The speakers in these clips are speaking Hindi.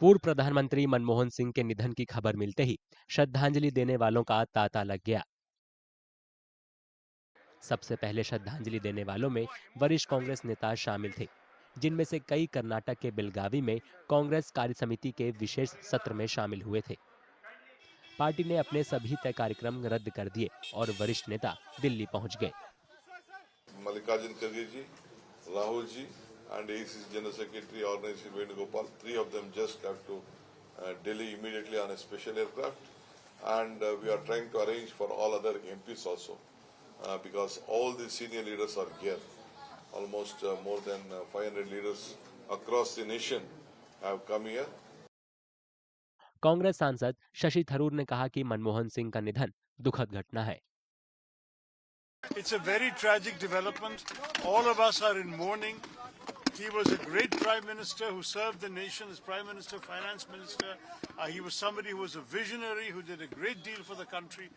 पूर्व प्रधानमंत्री मनमोहन सिंह के निधन की खबर मिलते ही श्रद्धांजलि देने वालों का तांता लग गया। सबसे पहले श्रद्धांजलि देने वालों में वरिष्ठ कांग्रेस नेता शामिल थे, जिनमें से कई कर्नाटक के बेलगावी में कांग्रेस कार्य समिति के विशेष सत्र में शामिल हुए थे। पार्टी ने अपने सभी तय कार्यक्रम रद्द कर दिए और वरिष्ठ नेता दिल्ली पहुंच गए। Mallikarjun Kharge ji, Rahul ji, and ACC General Secretary Organization Venugopal, three of them just got to Delhi immediately on a special aircraft, and we are trying to arrange for all other MPs also, because all the senior leaders are here. Almost more than 500 leaders across the nation have come here. Congress सांसद शशि थरूर ने कहा कि मनमोहन सिंह का निधन दुखद घटना है। It's a very tragic development. All of us are in mourning. He was a great prime minister who served the nation as prime minister, finance minister. He was somebody who was a visionary, who did a great deal for the country.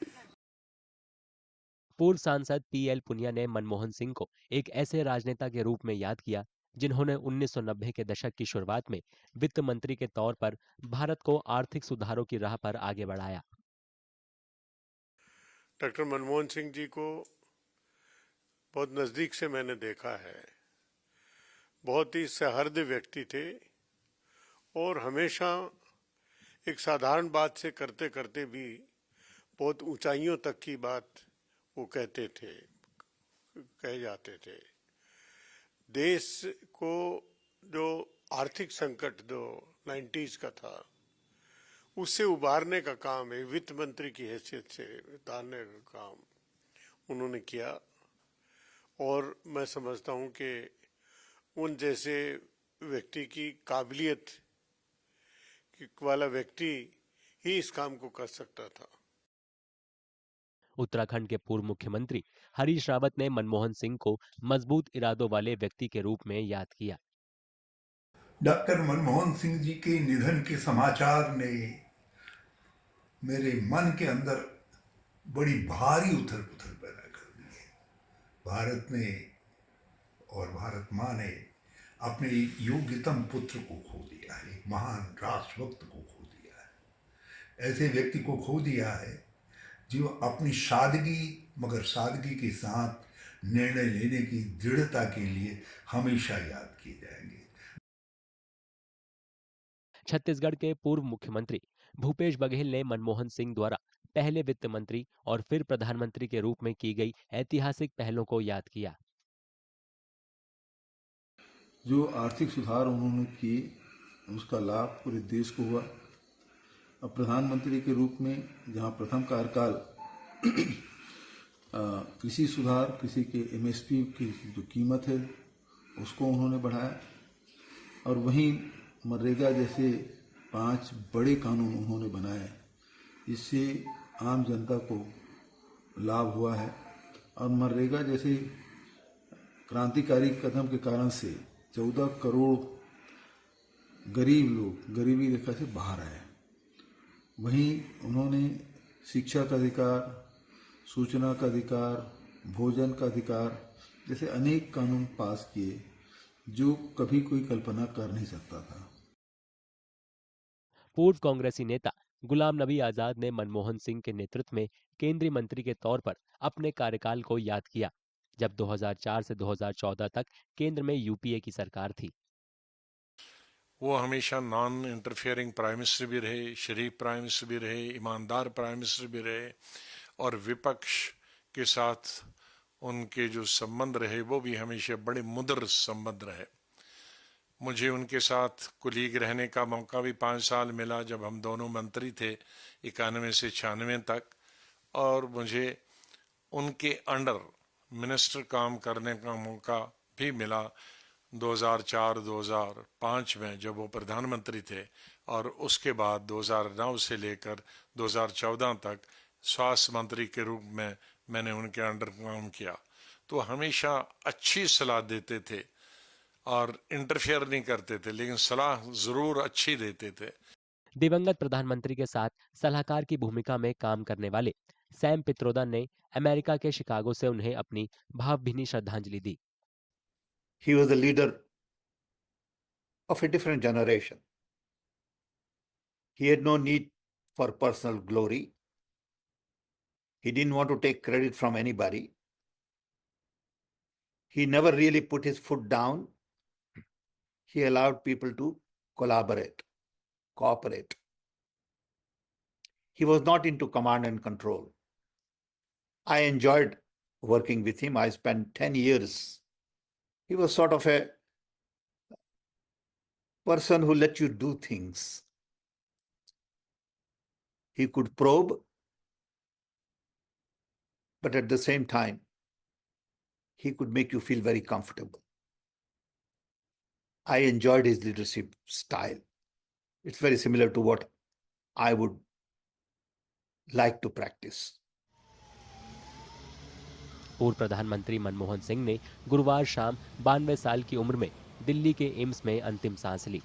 पूर्व सांसद पीएल पुनिया ने मनमोहन सिंह को एक ऐसे राजनेता के रूप में याद किया जिन्होंने 1990 के दशक की शुरुआत में वित्त मंत्री के तौर पर भारत को आर्थिक सुधारों की राह पर आगे बढ़ाया। डॉक्टर मनमोहन सिंह जी को बहुत नजदीक से मैंने देखा है। बहुत ही सहृदय व्यक्ति थे और हमेशा एक साधारण बात से करते करते भी बहुत ऊंचाइयों तक की बात वो कहते थे, कहे जाते थे। देश को जो आर्थिक संकट जो 90s का था उससे उबारने का काम है, वित्त मंत्री की हैसियत से उतारने का काम उन्होंने किया। और मैं समझता हूं कि उन जैसे व्यक्ति की काबिलियत वाला व्यक्ति ही इस काम को कर सकता था। उत्तराखंड के पूर्व मुख्यमंत्री हरीश रावत ने मनमोहन सिंह को मजबूत इरादों वाले व्यक्ति के रूप में याद किया। डॉक्टर मनमोहन सिंह जी के निधन के समाचार ने मेरे मन के अंदर बड़ी भारी उथल पुथल पैदा कर दी है। भारत ने और भारत माँ ने अपने योग्यतम पुत्र को खो दिया है, महान राष्ट्रभक्त को खो दिया है, ऐसे व्यक्ति को खो दिया है जो अपनी सादगी मगर सादगी के साथ निर्णय लेने की दृढ़ता के लिए हमेशा याद किए जाएंगे। छत्तीसगढ़ के पूर्व मुख्यमंत्री भूपेश बघेल ने मनमोहन सिंह द्वारा पहले वित्त मंत्री और फिर प्रधानमंत्री के रूप में की गई ऐतिहासिक पहलों को याद किया। जो आर्थिक सुधार उन्होंने किए उसका लाभ पूरे देश को हुआ। अब प्रधानमंत्री के रूप में जहां प्रथम कार्यकाल कृषि सुधार, कृषि के एमएसपी की जो कीमत है उसको उन्होंने बढ़ाया और वहीं मनरेगा जैसे 5 बड़े कानून उन्होंने बनाए जिससे आम जनता को लाभ हुआ है। और मनरेगा जैसे क्रांतिकारी कदम के कारण से 14 करोड़ गरीब लोग गरीबी रेखा से बाहर आए। वहीं उन्होंने शिक्षा का अधिकार, सूचना का अधिकार, भोजन का अधिकार जैसे अनेक कानून पास किए जो कभी कोई कल्पना कर नहीं सकता था। पूर्व कांग्रेसी नेता गुलाम नबी आजाद ने मनमोहन सिंह के नेतृत्व में केंद्रीय मंत्री के तौर पर अपने कार्यकाल को याद किया, जब 2004 से 2014 तक केंद्र में यूपीए की सरकार थी। वो हमेशा नॉन इंटरफियरिंग प्राइम मिनिस्टर भी रहे, शरीफ प्राइम मिनिस्टर भी रहे, ईमानदार प्राइम मिनिस्टर भी रहे और विपक्ष के साथ उनके जो संबंध रहे वो भी हमेशा बड़े मुद्र संबंध रहे। मुझे उनके साथ कुलीग रहने का मौका भी 5 साल मिला जब हम दोनों मंत्री थे 91 से 96 तक, और मुझे उनके अंडर मिनिस्टर काम करने का मौका भी मिला 2004-2005 में जब वो प्रधानमंत्री थे, और उसके बाद 2009 से लेकर 2014 तक स्वास्थ्य मंत्री के रूप में मैंने उनके अंडर काम किया। तो हमेशा अच्छी सलाह देते थे और इंटरफेयर नहीं करते थे, लेकिन सलाह जरूर अच्छी देते थे। दिवंगत प्रधानमंत्री के साथ सलाहकार की भूमिका में काम करने वाले सैम पित्रोदा ने अमेरिका के शिकागो से उन्हें अपनी भावभीनी श्रद्धांजलि दी। He was a leader of a different generation. He had no need for personal glory. He didn't want to take credit from anybody. He never really put his foot down. He allowed people to collaborate, cooperate. He was not into command and control. I enjoyed working with him. I spent 10 years. He was sort of a person who let you do things. He could probe, but at the same time, he could make you feel very comfortable. I enjoyed his leadership style. It's very similar to what I would like to practice. पूर्व प्रधानमंत्री मनमोहन सिंह ने गुरुवार शाम 92 साल की उम्र में दिल्ली के एम्स में अंतिम सांस ली।